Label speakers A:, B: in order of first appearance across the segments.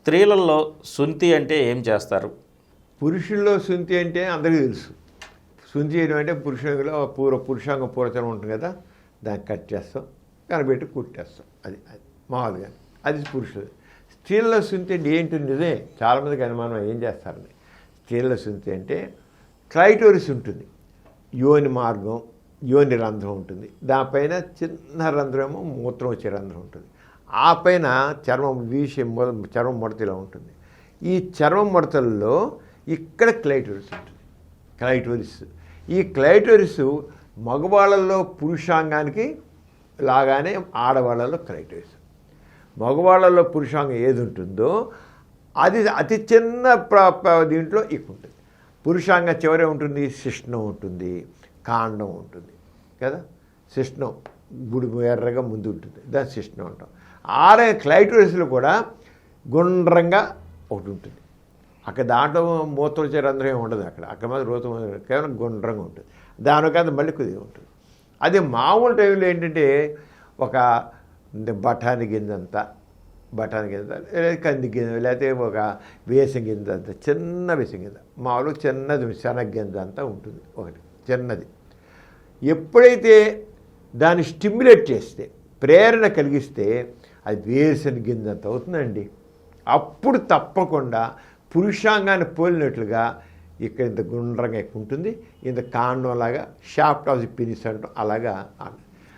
A: స్త్రీలలో సుంతి అంటే ఏం చేస్తారు?
B: పురుషుల్లో సుంతి అంటే అందరికీ తెలుసు. సుంతి చేయడం అంటే పురుషుల్లో పురుషాంగం పూర్వచనం ఉంటుంది కదా, దాన్ని కట్ చేస్తాం, కనబెట్టి కుట్టేస్తాం. అది మామూలుగా అది పురుషులు. స్త్రీల్లో సుంతి అంటే ఏంటి? నిజమే, చాలామందికి అనుమానం ఏం చేస్తారని. స్త్రీల్లో సుంతి అంటే క్లైటోరిస్ ఉంటుంది, యోని మార్గం, యోని రంధ్రం ఉంటుంది, దానిపైన చిన్న రంధ్రమేమో మూత్రం వచ్చే రంధ్రం ఉంటుంది, ఆ పైన చర్మం చర్మం ముడతలో ఉంటుంది. ఈ చర్మం ముడతల్లో ఇక్కడ క్లైటోరిస్ ఉంటుంది. ఈ క్లైటోరిస్ మగవాళ్ళల్లో పురుషాంగానికి లాగానే ఆడవాళ్ళలో క్లైటోరిస్. మగవాళ్ళలో పురుషాంగం ఏది ఉంటుందో అది అతి చిన్న దీంట్లో ఇక్కడ ఉంటుంది. పురుషాంగ చివరే ఉంటుంది, శిష్ణం ఉంటుంది, కాండం ఉంటుంది కదా. శిష్ణం గుడి ఎర్రగా ముందు ఉంటుంది, దాని శిష్ణం ఉంటాం. క్లైటోరిస్లో కూడా గుండ్రంగా ఒకటి ఉంటుంది. అక్కడ దాంట్లో మూత్రచే రంధ్రం ఏమి ఉండదు. అక్కడ మాత్రం రోతం కేవలం గుండ్రంగా ఉంటుంది. దానికంత మళ్ళీ కొద్దిగా ఉంటుంది. అది మామూలు టైంలో ఏంటంటే ఒక బఠానీ గింజ లేదా కంది గింజ, లేకపోతే ఒక వేసం గింజ అంత, చిన్న వేసం గింజ, మామూలుగా చిన్నది శనగ గింజ అంతా ఉంటుంది, ఒకటి చిన్నది. ఎప్పుడైతే దాన్ని స్టిమ్యులేట్ చేస్తే, ప్రేరణ కలిగిస్తే అది వేసిన గింజ అంత అవుతుందండి. అప్పుడు తప్పకుండా పురుషాంగాన్ని పోలినట్లుగా ఇక్కడ ఇంత గుండ్రంగా ఎక్కువ ఉంటుంది, ఇంత కాండంలాగా షాఫ్ట్ ఆఫ్ ది పినిస్ అంటాం, అలాగా.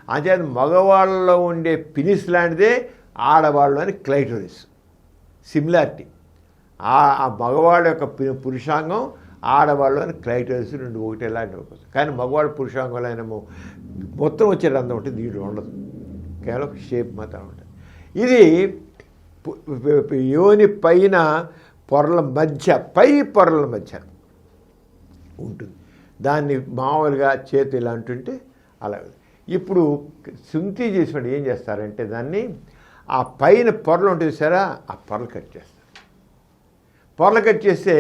B: అంచేత మగవాళ్ళలో ఉండే పినిస్ లాంటిదే ఆడవాళ్ళు అని క్లైటోరిస్. సిమిలారిటీ ఆ మగవాళ్ళ యొక్క పురుషాంగం, ఆడవాళ్ళు అని క్లైటోరిస్ రెండు ఒకటేలాంటి ఒక. కానీ మగవాళ్ళ పురుషాంగంలో అయినా మొత్తం వచ్చే రంధ్రం ఉంటుంది, దీంట్లో ఉండదు, కేవలం షేప్ మాత్రం ఉంటుంది. ఇది యోని పైన పొరల మధ్య, పై పొరల మధ్య ఉంటుంది. దాన్ని మామూలుగా చేతి ఇలా అంటుంటే అలా. ఇప్పుడు సుంతి చేసినప్పుడు ఏం చేస్తారంటే దాన్ని ఆ పైన పొరలు ఉంటుంది సరే, ఆ పొరలు కట్ చేస్తారు. పొరలు కట్ చేస్తే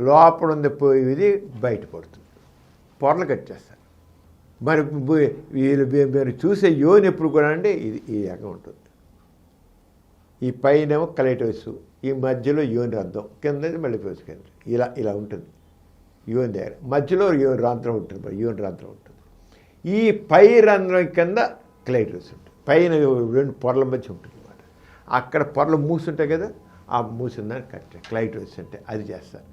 B: లోపల ఉంది పోయేది బయటపడుతుంది. పొరలు కట్ చేస్తారు. మరి మీరు చూసే యోని ఎప్పుడు కూడా అంటే ఇది ఈ రకంగా ఉంటుంది. ఈ పైనేమో క్లైటోరిస్, ఈ మధ్యలో యోని రంధ్రం, కింద మళ్ళీ పోసుకెళ్ళి ఇలా ఉంటుంది. యోని దగ్గర మధ్యలో యోని రంధ్రం ఉంటుంది, యోని రంధ్రం ఉంటుంది. ఈ పై రంధ్రం కింద క్లైటోరిస్ ఉంటుంది. పైన రెండు పొరల మధ్య ఉంటుంది అన్నమాట. అక్కడ పొరలు మూసుంటాయి కదా, ఆ మూసిందని కట్ చేయాలి. క్లైటోరిస్ అంటే అది చేస్తారు.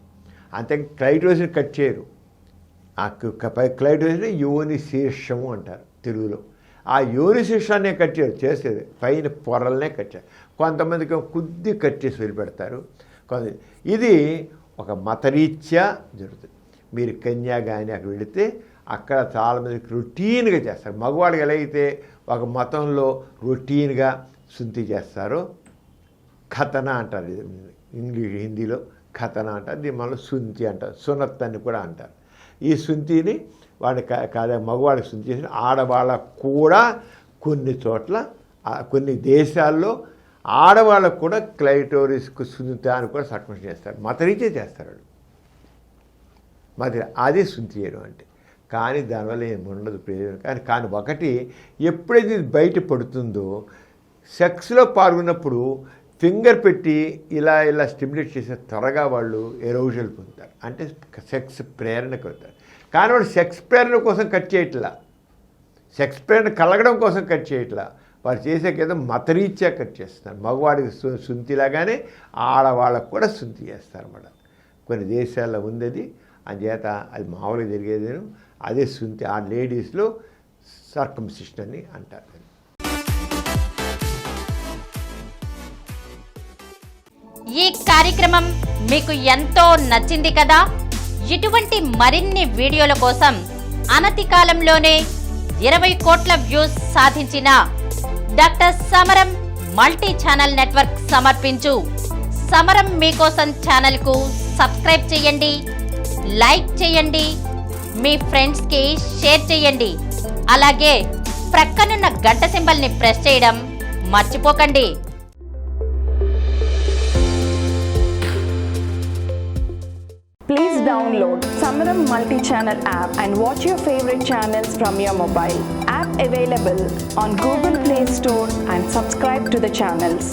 B: అంతే, క్లైటోరిస్ని కట్ చేయరు. ఆ క్లైటోరిస్ని యోని శీర్షము అంటారు తెలుగులో. ఆ యోని శీర్షాన్ని కట్ చేయరు, చేసేది పైన పొరలనే కట్ చేయాలి. కొంతమందికి కొద్ది కట్ చేసి వదిలిపెడతారు. ఇది ఒక మతరీత్యా జరుగుతుంది. మీరు కన్యా కానీ అక్కడ వెళితే అక్కడ చాలామందికి రొటీన్గా చేస్తారు. మగవాళ్ళకి ఎలా అయితే ఒక మతంలో రొటీన్గా శుద్ధి చేస్తారో, ఖతన అంటారు, హిందీలో ఖతన అంటారు, దీని మనలో శుంతి అంటారు, సునత్ అని కూడా అంటారు. ఈ శుంతిని వాడి కాదా మగవాళ్ళకి శుద్ధి చేసిన ఆడవాళ్ళకు కూడా కొన్ని చోట్ల, కొన్ని దేశాల్లో ఆడవాళ్ళకు కూడా క్లైటోరిస్కు శుద్ధి అని కూడా సక్మం చేస్తారు. మతరీత్యా చేస్తారు వాళ్ళు. అది శుద్ధి చేయడం అంటే. కానీ దానివల్ల ఏమి ఉండదు ప్రయోజనం. కానీ ఒకటి, ఎప్పుడైతే ఇది బయట పడుతుందో, సెక్స్లో పాల్గొన్నప్పుడు ఫింగర్ పెట్టి ఇలా స్టిమ్యులేట్ చేసిన త్వరగా వాళ్ళు ఎరోజల్ పొందుతారు, అంటే సెక్స్ ప్రేరణ కలుగుతారు. కానీ వాళ్ళు సెక్స్ ప్రేరణ కోసం కట్ చేయట్లా, సెక్స్ ప్రేరణ కలగడం కోసం కట్ చేయట్లా. వాళ్ళు చేసే కదా మతరీత్యా కట్ చేస్తున్నారు. మగవాడికి శుంతిలాగానే ఆడవాళ్ళకు కూడా శుంతి చేస్తారన్నమాట. కొన్ని దేశాల్లో ఉంది అది. అందుచేత అది మామూలుగా జరిగేది అదే శుంతి. ఆ లేడీస్లో సర్కంసిషన్ అని అంటారు.
C: ఈ కార్యక్రమం మీకు ఎంతో నచ్చింది కదా. ఇటువంటి మరిన్ని వీడియోల కోసం అనతి కాలంలోనే 20 కోట్ల వ్యూస్ సాధించిన డాక్టర్ సమరం మల్టీ ఛానల్ నెట్వర్క్ సమర్పించు సమరం మీకోసం ఛానల్కు సబ్స్క్రైబ్ చేయండి, లైక్ చేయండి, మీ ఫ్రెండ్స్కి షేర్ చేయండి. అలాగే ప్రక్కనున్న గంట సింబల్ని ప్రెస్ చేయడం మర్చిపోకండి.
D: Please download Samaram multi-channel app and watch your favorite channels from your mobile. App available on Google Play Store and subscribe to the channels.